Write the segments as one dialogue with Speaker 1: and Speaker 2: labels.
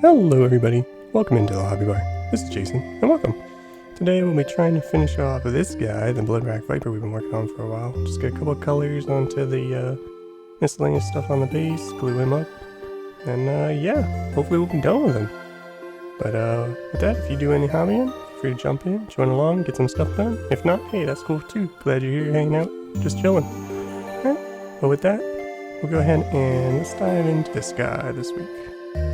Speaker 1: Hello everybody, welcome into the Hobby Bar. This is Jason, and welcome. Today we'll be trying to finish off this guy, the Bloodwrack Viper we've been working on for a while. Just get a couple of colors onto the miscellaneous stuff on the base, glue him up, and yeah, hopefully we'll be done with him. But with that, if you do any hobbying, feel free to jump in, join along, get some stuff done. If not, hey, that's cool too. Glad you're here hanging out, just chilling. Alright, but with that, we'll go ahead and let's dive into this guy this week.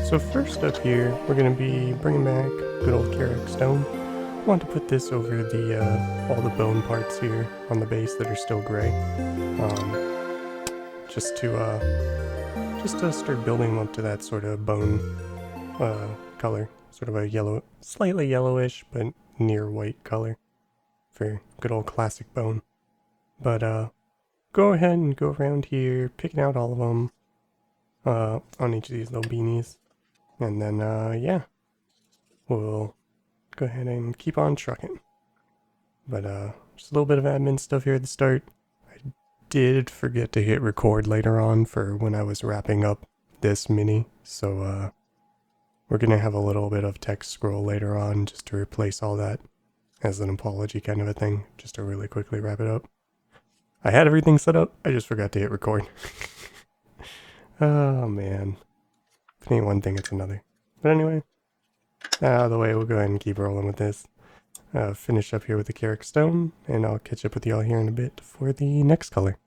Speaker 1: So first up here, we're going to be bringing back good old Karak Stone. I want to put this over the all the bone parts here on the base that are still gray, just to start building them up to that sort of bone color, sort of a yellow, slightly yellowish but near white color for good old classic bone. But go ahead and go around here, picking out all of them on each of these little beanies. And then, yeah, we'll go ahead and keep on trucking. But, just a little bit of admin stuff here at the start. I did forget to hit record later on for when I was wrapping up this mini. So, we're gonna have a little bit of text scroll later on just to replace all that as an apology kind of a thing, just to really quickly wrap it up. I had everything set up, I just forgot to hit record. Oh, man. If it ain't one thing, it's another. But anyway, out of the way, we'll go ahead and keep rolling with this. Finish up here with the Karak Stone, and I'll catch up with y'all here in a bit for the next color.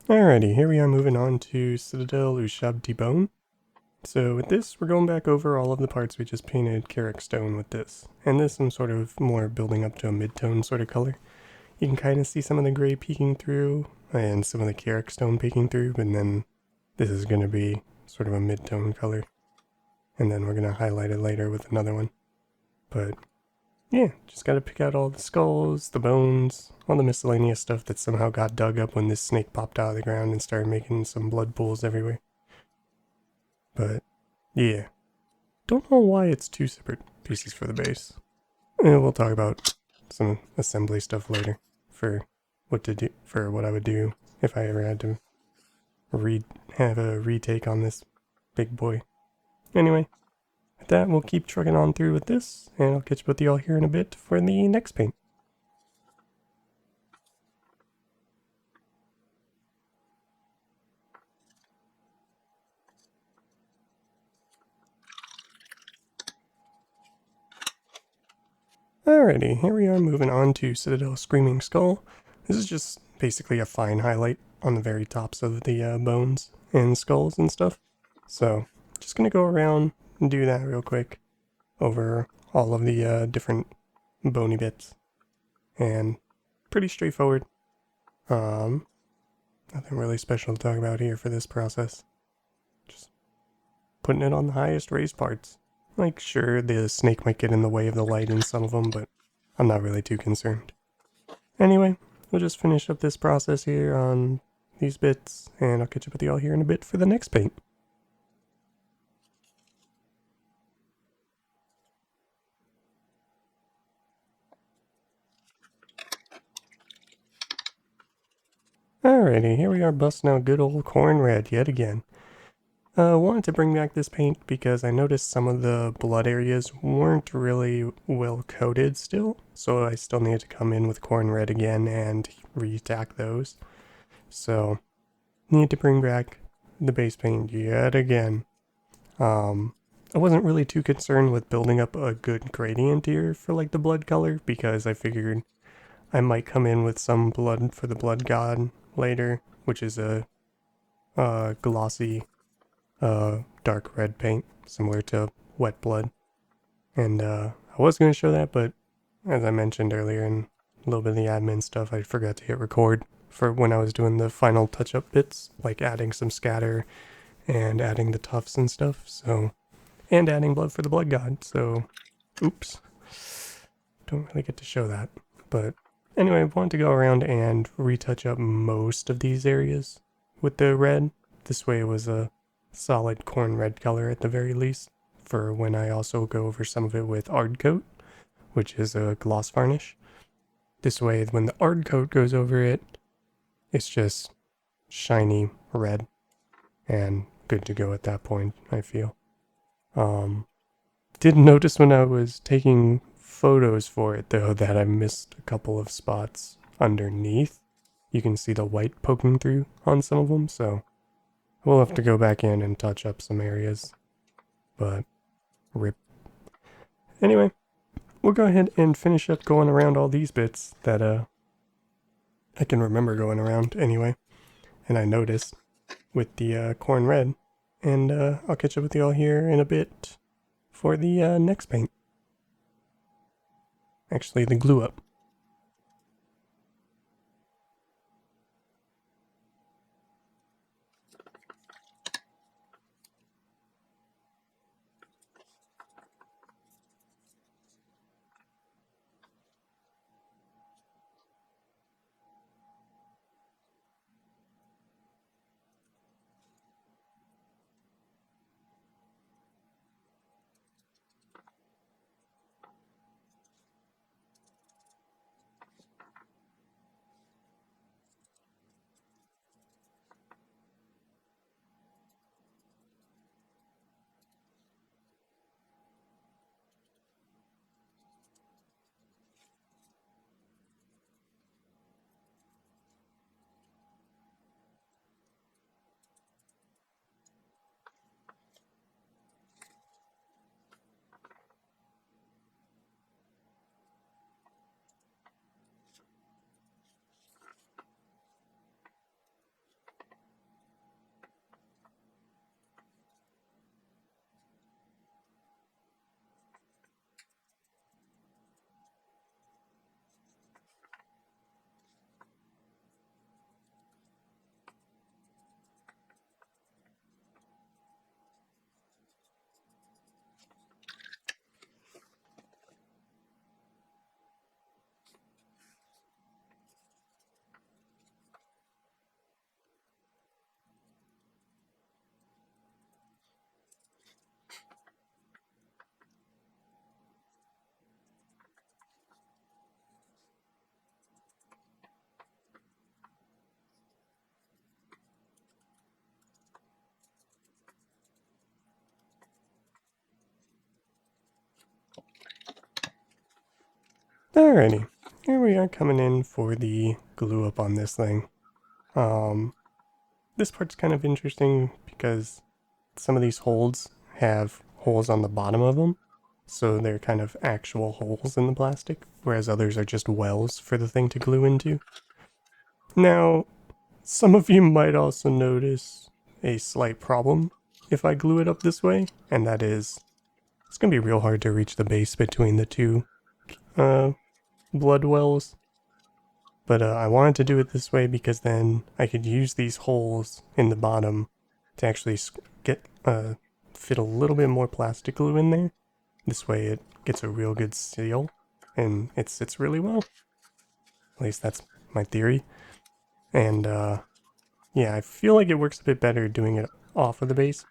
Speaker 1: Alrighty, here we are moving on to Citadel Ushabti Bone. So with this, we're going back over all of the parts we just painted Karak Stone with this. And this I'm sort of more building up to a mid-tone sort of color. You can kind of see some of the gray peeking through, and some of the Karak Stone peeking through, but then this is going to be sort of a mid-tone color. And then we're going to highlight it later with another one. But yeah, just gotta pick out all the skulls, the bones, all the miscellaneous stuff that somehow got dug up when this snake popped out of the ground and started making some blood pools everywhere. But yeah, don't know why it's two separate pieces for the base. And we'll talk about some assembly stuff later for what I would do if I ever had to have a retake on this big boy. Anyway, with that, we'll keep trucking on through with this, and I'll catch up with y'all here in a bit for the next paint. Alrighty, here we are moving on to Citadel Screaming Skull. This is just basically a fine highlight on the very tops of the bones and skulls and stuff. So, just gonna go around and do that real quick over all of the different bony bits. And pretty straightforward. Nothing really special to talk about here for this process. Just putting it on the highest raised parts. Like, sure, the snake might get in the way of the light in some of them, but I'm not really too concerned. Anyway, we'll just finish up this process here on these bits, and I'll catch up with y'all here in a bit for the next paint. Alrighty, here we are busting out good old Khorne Red yet again. Wanted to bring back this paint because I noticed some of the blood areas weren't really well coated still, so I still need to come in with Khorne Red again and re-attack those. So, need to bring back the base paint yet again. I wasn't really too concerned with building up a good gradient here for like the blood color because I figured I might come in with some blood for the blood god later, which is a glossy dark red paint, similar to wet blood. And I was going to show that, but as I mentioned earlier in a little bit of the admin stuff, I forgot to hit record for when I was doing the final touch-up bits, like adding some scatter and adding the tufts and stuff, so, and adding blood for the blood god, so, oops. Don't really get to show that, but anyway, I wanted to go around and retouch up most of these areas with the red. This way it was a solid Khorne Red color at the very least, for when I also go over some of it with Ard Coat, which is a gloss varnish. This way, when the Ard Coat goes over it, it's just shiny red and good to go at that point, I feel. Did notice when I was taking photos for it though that I missed a couple of spots underneath. You can see the white poking through on some of them, so we'll have to go back in and touch up some areas, but rip. Anyway, we'll go ahead and finish up going around all these bits that I can remember going around anyway, and I noticed with the Khorne Red, and I'll catch up with you all here in a bit for the next paint. Actually, the glue up. Alrighty, here we are coming in for the glue up on this thing. This part's kind of interesting because some of these holds have holes on the bottom of them, so they're kind of actual holes in the plastic, whereas others are just wells for the thing to glue into. Now, some of you might also notice a slight problem if I glue it up this way, and that is, it's going to be real hard to reach the base between the two blood wells. But I wanted to do it this way because then I could use these holes in the bottom to actually get fit a little bit more plastic glue in there. This way it gets a real good seal and it sits really well. At least that's my theory. And yeah, I feel like it works a bit better doing it off of the base,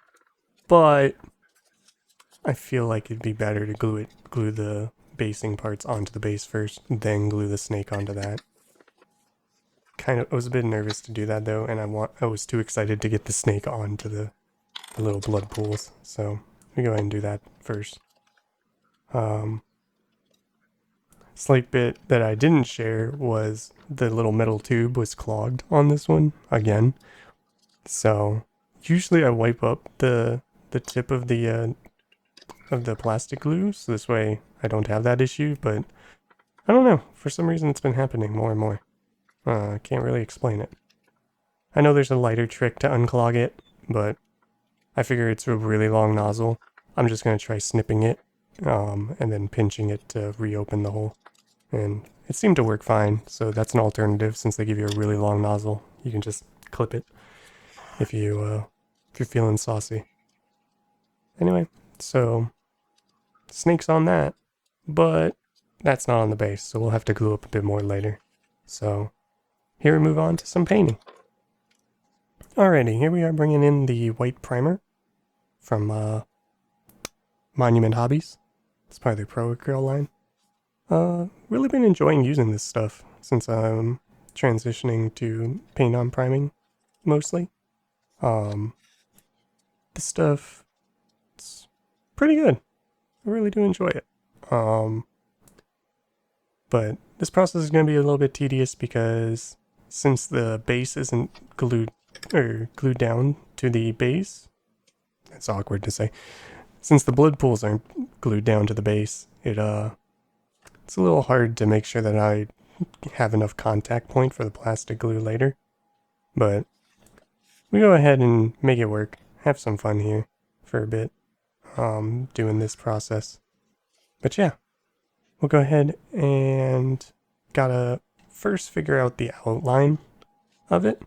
Speaker 1: but I feel like it'd be better to glue the basing parts onto the base first, then glue the snake onto that. I was a bit nervous to do that though, and I was too excited to get the snake onto the little blood pools. So we go ahead and do that first. Slight bit that I didn't share was the little metal tube was clogged on this one again. So usually I wipe up the tip of the plastic glue, so this way I don't have that issue, but I don't know, for some reason it's been happening more and more. Can't really explain it. I know there's a lighter trick to unclog it, but I figure it's a really long nozzle. I'm just going to try snipping it, and then pinching it to reopen the hole. And it seemed to work fine, so that's an alternative since they give you a really long nozzle. You can just clip it if you're feeling saucy. Anyway, so snake's on that, but that's not on the base, so we'll have to glue up a bit more later. So here we move on to some painting. Alrighty, here we are bringing in the white primer from Monument Hobbies. It's part of their Pro Acryl line. Really been enjoying using this stuff since I'm transitioning to paint on priming mostly. This stuff, it's pretty good. I really do enjoy it. But this process is going to be a little bit tedious because since the base isn't glued down to the base, that's awkward to say. Since the blood pools aren't glued down to the base, it's a little hard to make sure that I have enough contact point for the plastic glue later. But we go ahead and make it work. Have some fun here for a bit, doing this process. But yeah, we'll go ahead and gotta first figure out the outline of it,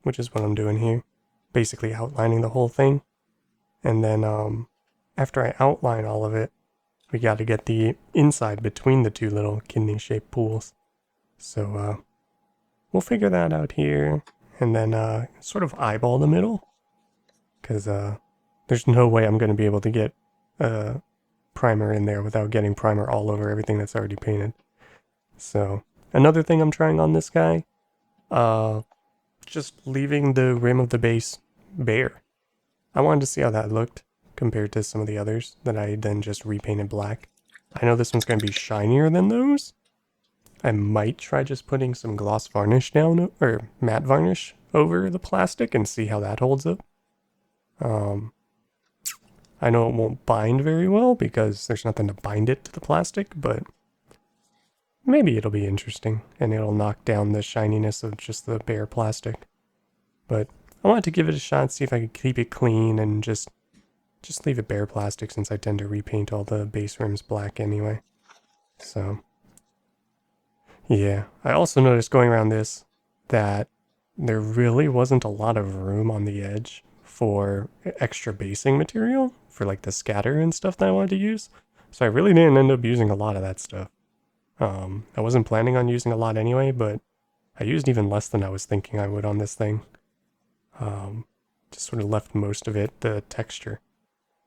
Speaker 1: which is what I'm doing here. Basically outlining the whole thing. And then after I outline all of it, we gotta get the inside between the two little kidney-shaped pools. So we'll figure that out here, and then sort of eyeball the middle, because there's no way I'm going to be able to get primer in there without getting primer all over everything that's already painted. So another thing I'm trying on this guy, just leaving the rim of the base bare. I wanted to see how that looked compared to some of the others that I then just repainted black. I know this one's going to be shinier than those. I might try just putting some gloss varnish down, or matte varnish over the plastic and see how that holds up. I know it won't bind very well because there's nothing to bind it to the plastic, but maybe it'll be interesting and it'll knock down the shininess of just the bare plastic. But I wanted to give it a shot, see if I could keep it clean and just leave it bare plastic since I tend to repaint all the base rims black anyway. So yeah, I also noticed going around this that there really wasn't a lot of room on the edge for extra basing material for like the scatter and stuff that I wanted to use. So I really didn't end up using a lot of that stuff. I wasn't planning on using a lot anyway, but I used even less than I was thinking I would on this thing. Just sort of left most of it the texture,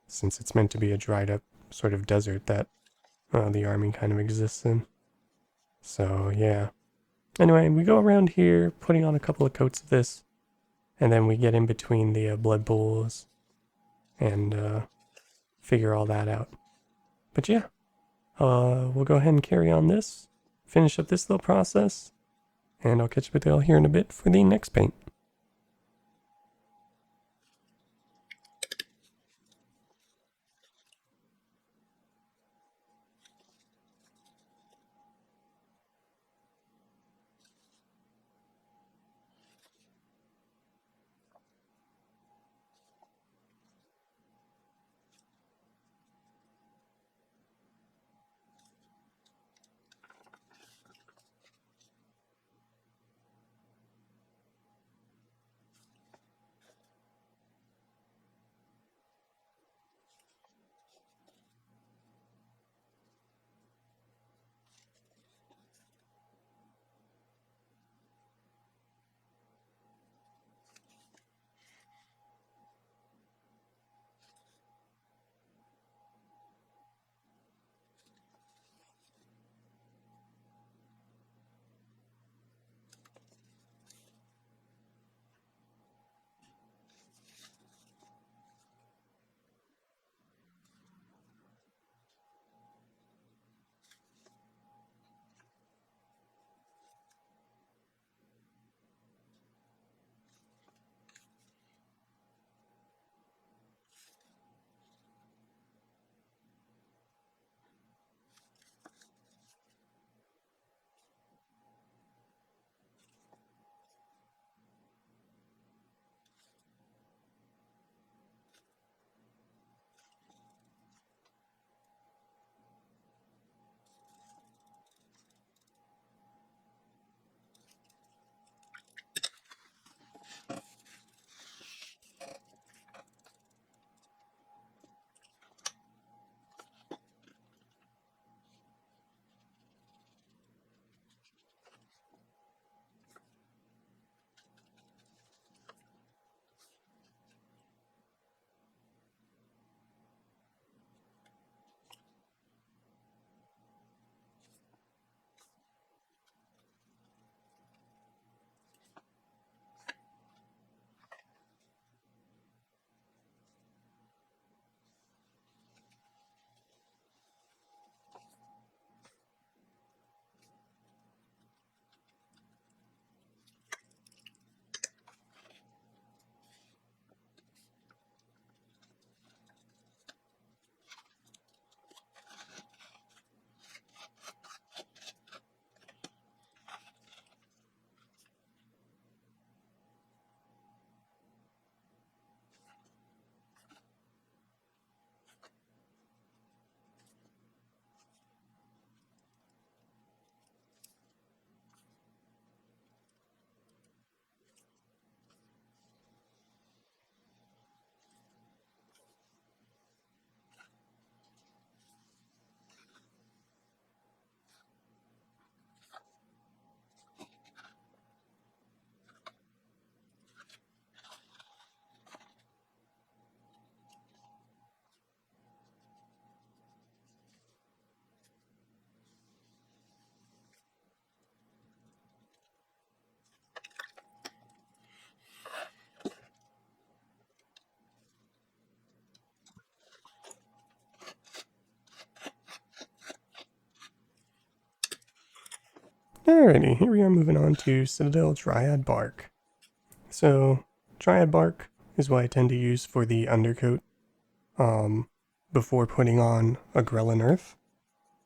Speaker 1: since it's meant to be a dried up sort of desert that the army kind of exists in. So yeah. Anyway, we go around here putting on a couple of coats of this, and then we get in between the blood pools and figure all that out. But yeah, we'll go ahead and carry on this, finish up this little process, and I'll catch up with you all here in a bit for the next paint. Alrighty, here we are moving on to Citadel Dryad Bark. So, Dryad Bark is what I tend to use for the undercoat before putting on Agrellan Earth,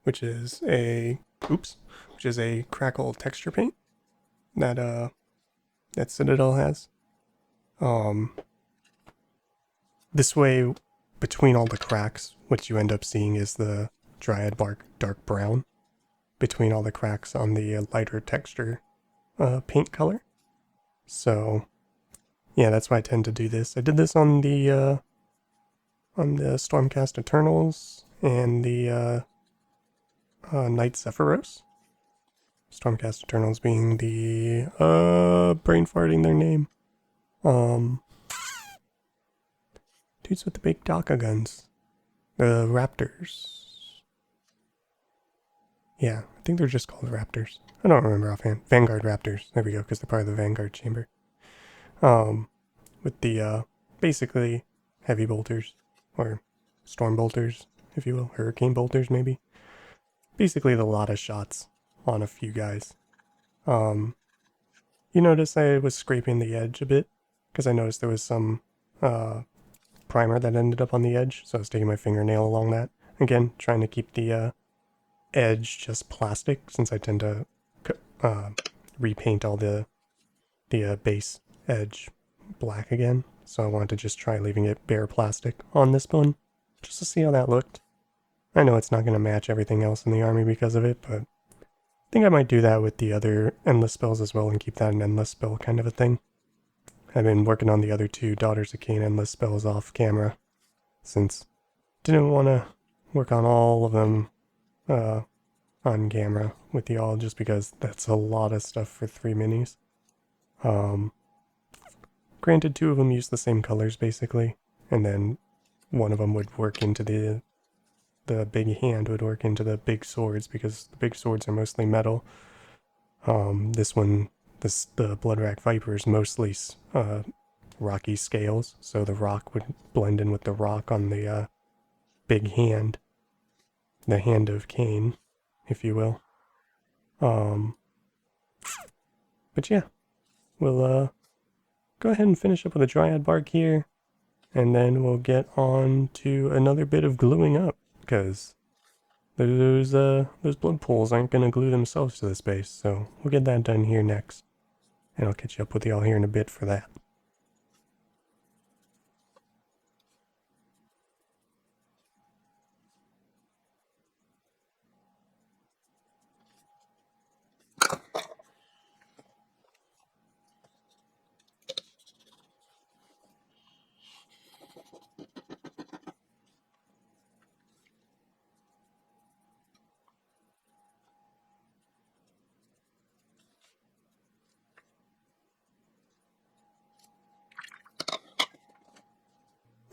Speaker 1: which is a crackle texture paint that that Citadel has. This way, between all the cracks, what you end up seeing is the Dryad Bark dark brown between all the cracks on the lighter texture paint color. So, yeah, that's why I tend to do this. I did this on the Stormcast Eternals and the Night Zephyros. Stormcast Eternals being the brain farting their name. Dudes with the big Daka guns. The Raptors. Yeah, I think they're just called Raptors. I don't remember offhand. Vanguard Raptors. There we go, because they're part of the Vanguard chamber. With the basically heavy bolters, or storm bolters, if you will, hurricane bolters maybe. Basically the lot of shots on a few guys. You notice I was scraping the edge a bit, because I noticed there was some primer that ended up on the edge, so I was taking my fingernail along that. Again, trying to keep the edge just plastic, since I tend to repaint all the base edge black again. So I wanted to just try leaving it bare plastic on this one, just to see how that looked. I know it's not going to match everything else in the army because of it, but I think I might do that with the other endless spells as well and keep that an endless spell kind of a thing. I've been working on the other two Daughters of Cain endless spells off camera, since didn't want to work on all of them on camera with y'all, just because that's a lot of stuff for 3 minis. Granted, 2 of them use the same colors basically, and then one of them would work into the big hand would work into the big swords, because the big swords are mostly metal. The Bloodwrack Viper is mostly rocky scales, so the rock would blend in with the rock on the big hand. The hand of Cain, if you will. But yeah, we'll go ahead and finish up with a Dryad Bark here, and then we'll get on to another bit of gluing up, because those blood pools aren't going to glue themselves to this base, so we'll get that done here next. And I'll catch you up with y'all here in a bit for that.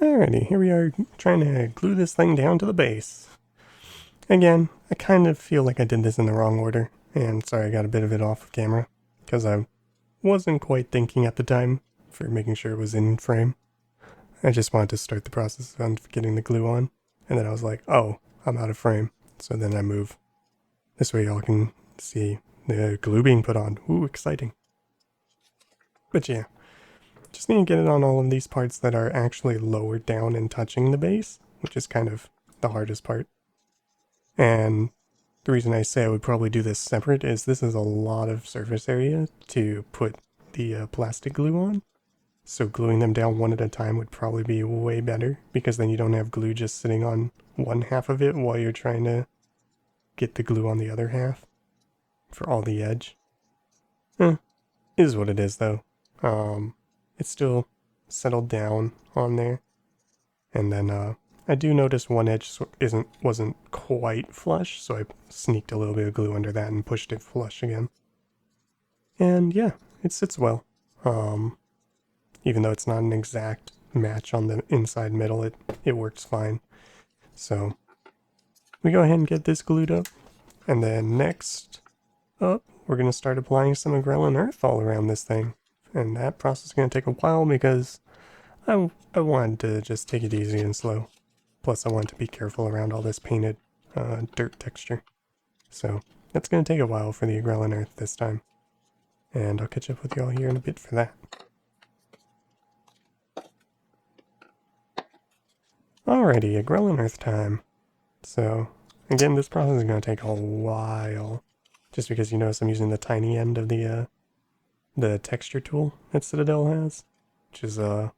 Speaker 1: Alrighty, here we are trying to glue this thing down to the base. Again, I kind of feel like I did this in the wrong order, and sorry I got a bit of it off of camera, because I wasn't quite thinking at the time for making sure it was in frame. I just wanted to start the process of getting the glue on, and then I was like, oh, I'm out of frame, so then I move. This way y'all can see the glue being put on. Ooh, exciting. But yeah, just need to get it on all of these parts that are actually lower down and touching the base, which is kind of the hardest part. And the reason I say I would probably do this separate is this is a lot of surface area to put the plastic glue on. So gluing them down one at a time would probably be way better, because then you don't have glue just sitting on one half of it while you're trying to get the glue on the other half for all the edge. Is what it is though. It's still settled down on there. And then I do notice one edge wasn't quite flush, so I sneaked a little bit of glue under that and pushed it flush again. And yeah, it sits well. Even though it's not an exact match on the inside middle, it works fine. So we go ahead and get this glued up, and then next up we're going to start applying some Agrellan Earth all around this thing. And that process is going to take a while, because I wanted to just take it easy and slow. Plus I wanted to be careful around all this painted dirt texture. So That's going to take a while for the Agrellan Earth this time. And I'll catch up with you all here in a bit for that. Alrighty, Agrellan Earth time. So, again, this process is going to take a while. Just because you notice I'm using the tiny end of the texture tool that Citadel has. Which is, I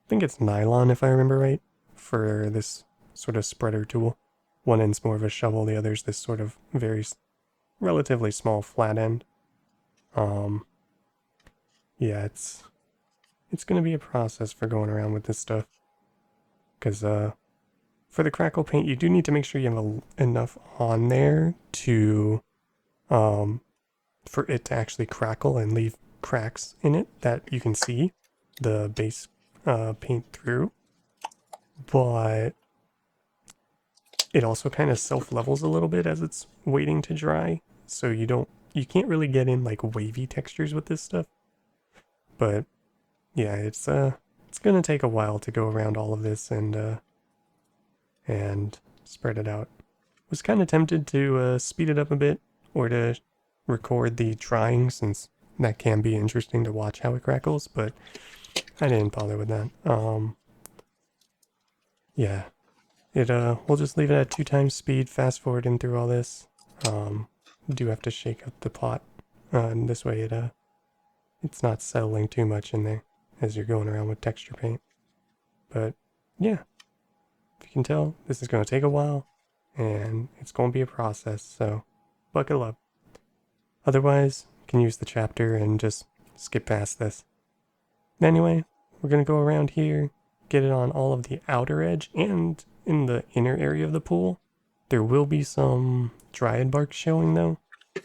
Speaker 1: think it's nylon if I remember right, for this sort of spreader tool. One end's more of a shovel, the other's this sort of very relatively small flat end. Yeah, it's going to be a process for going around with this stuff. Because, for the crackle paint, you do need to make sure you have enough on there to, for it to actually crackle and leave cracks in it that you can see the base paint through. But it also kind of self-levels a little bit as it's waiting to dry, so you can't really get in like wavy textures with this stuff. But yeah, it's gonna take a while to go around all of this and spread it out. Was kind of tempted to speed it up a bit or to record the drying, since that can be interesting to watch how it crackles, but I didn't bother with that. Yeah, we'll just leave it at 2x speed, fast forwarding through all this. Do have to shake up the pot, and this way it's not settling too much in there as you're going around with texture paint. But yeah, if you can tell, this is going to take a while, and it's going to be a process, so buckle up. Otherwise, you can use the chapter and just skip past this. Anyway, we're going to go around here, get it on all of the outer edge and in the inner area of the pool. There will be some Dryad Bark showing though,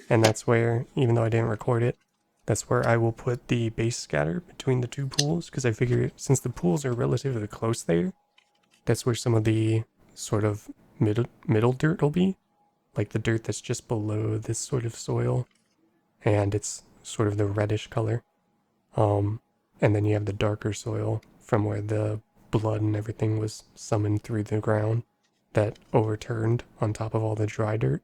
Speaker 1: and that's where, even though I didn't record it, that's where I will put the base scatter between the two pools, because I figure since the pools are relatively close there, that's where some of the sort of middle dirt will be, like the dirt that's just below this sort of soil, and it's sort of the reddish color. And then you have the darker soil from where the blood and everything was summoned through the ground that overturned on top of all the dry dirt.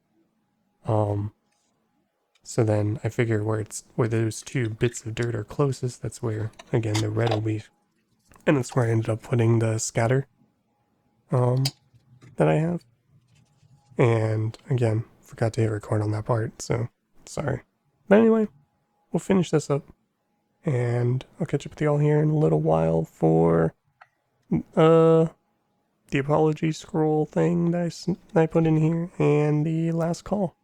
Speaker 1: So then I figure where those two bits of dirt are closest, that's where, again, the red will be. And that's where I ended up putting the scatter that I have. And again, forgot to hit record on that part, so sorry. But anyway, we'll finish this up. And I'll catch up with y'all here in a little while for the apology scroll thing that I put in here and the last call.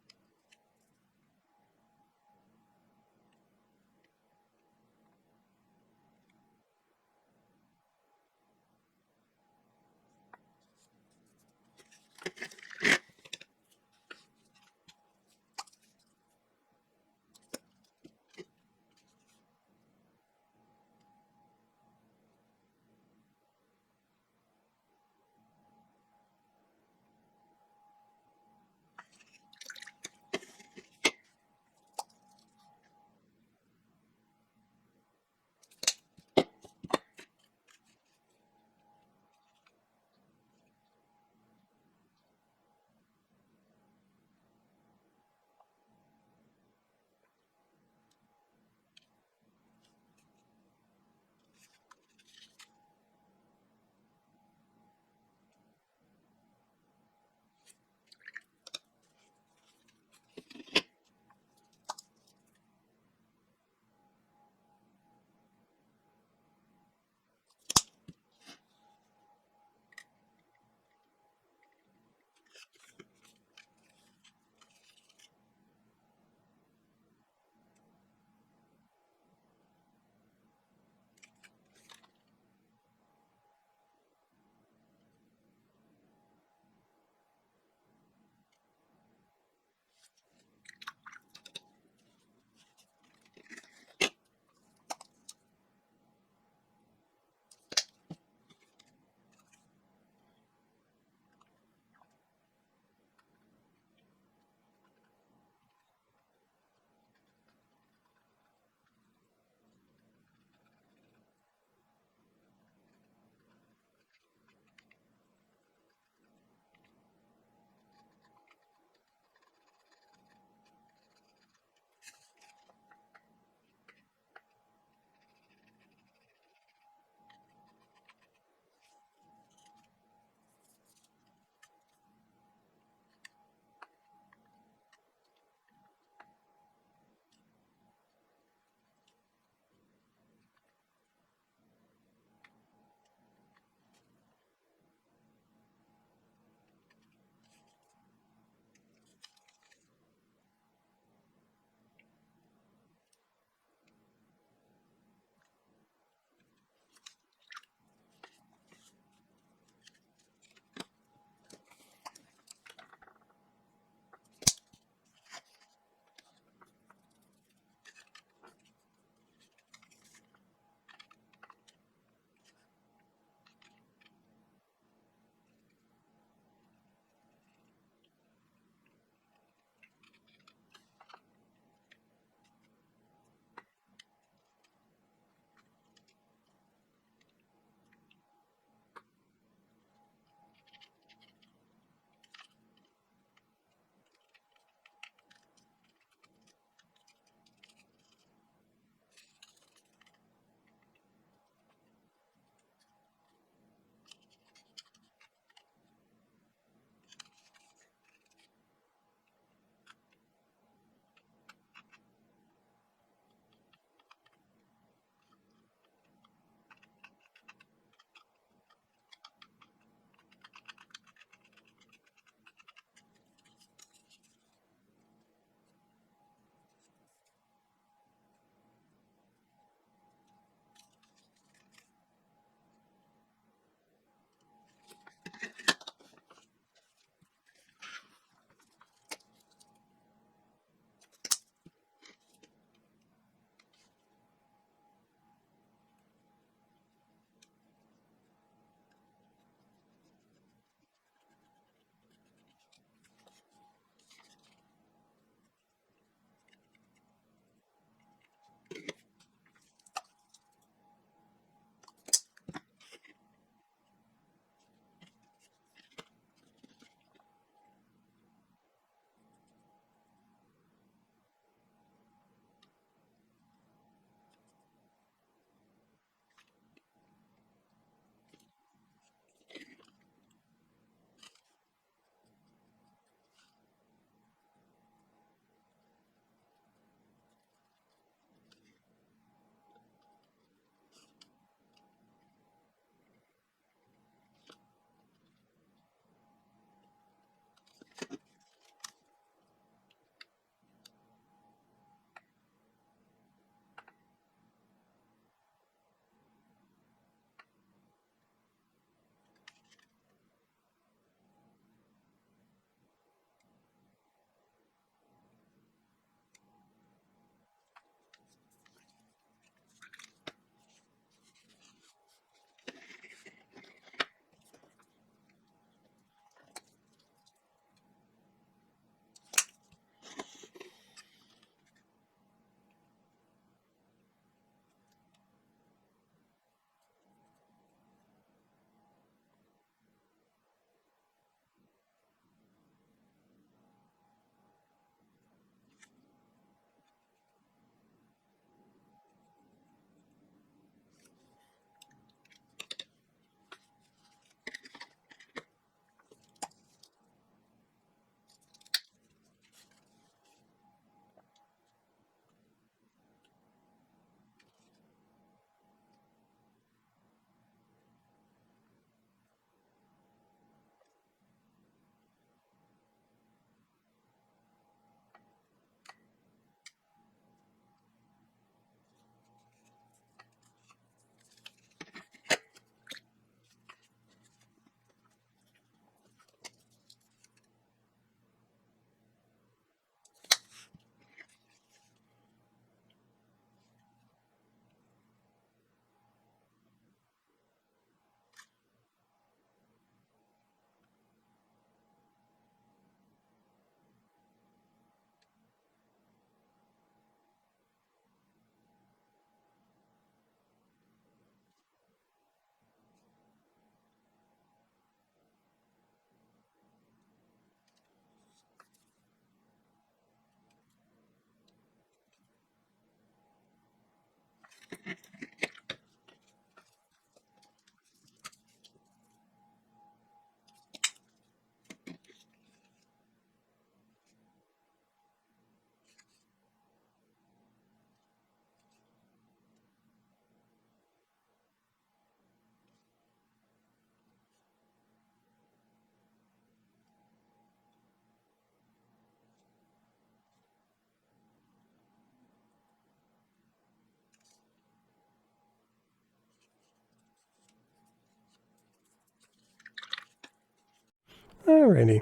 Speaker 1: Alrighty.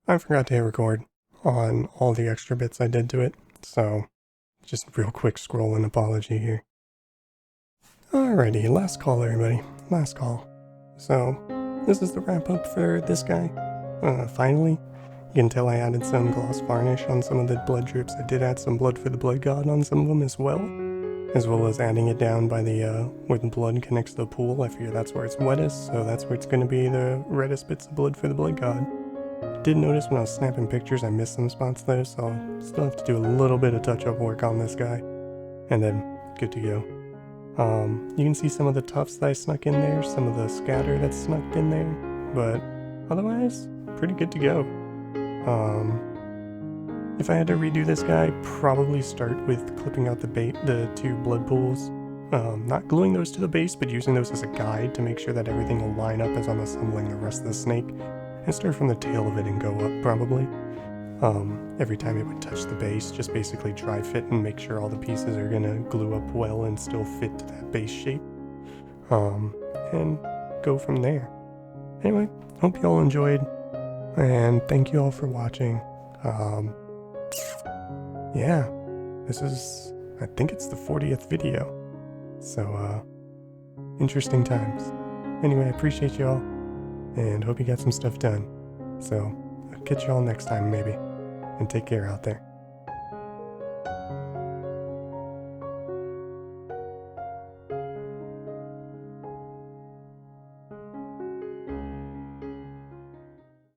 Speaker 1: I forgot to hit record on all the extra bits I did to it, so just a real quick scrolling apology here. Alrighty, last call everybody, last call. So, this is the wrap up for this guy. Finally, you can tell I added some gloss varnish on some of the blood drips. I did add some blood for the blood god on some of them as well as adding it down by the, where the blood connects to the pool. I figure that's where it's wettest, so that's where it's going to be the reddest bits of blood for the blood god. Did notice when I was snapping pictures I missed some spots there, so I'll still have to do a little bit of touch-up work on this guy, and then good to go. You can see some of the tufts that I snuck in there, some of the scatter that's snuck in there, but otherwise, pretty good to go. If I had to redo this guy, I'd probably start with clipping out the two blood pools. Not gluing those to the base, but using those as a guide to make sure that everything will line up as I'm assembling the rest of the snake. And start from the tail of it and go up, probably. Every time it would touch the base, just basically try fit and make sure all the pieces are gonna glue up well and still fit to that base shape. And go from there. Anyway, hope you all enjoyed, and thank you all for watching. Yeah, this is, I think it's the 40th video, so, interesting times. Anyway, I appreciate you all, and hope you got some stuff done. So, I'll catch you all next time, maybe, and take care out there.